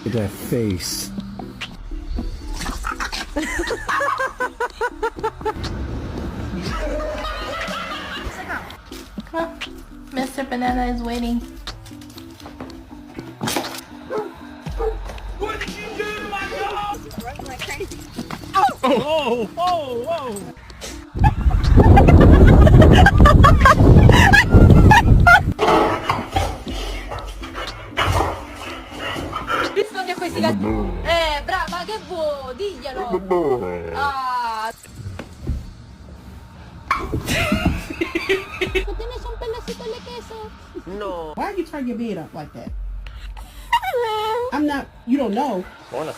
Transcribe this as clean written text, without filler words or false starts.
Look at that face. Huh? Mr. Banana is waiting. What did you do to my dog? Running like crazy. Oh, oh, oh. Visto che questi gatti... brava, che vuoi? Diglielo! Ah! ¿No tienes un pedacito de queso? No. Why you turn your bed up like that? I'm not, you don't know. Wanna?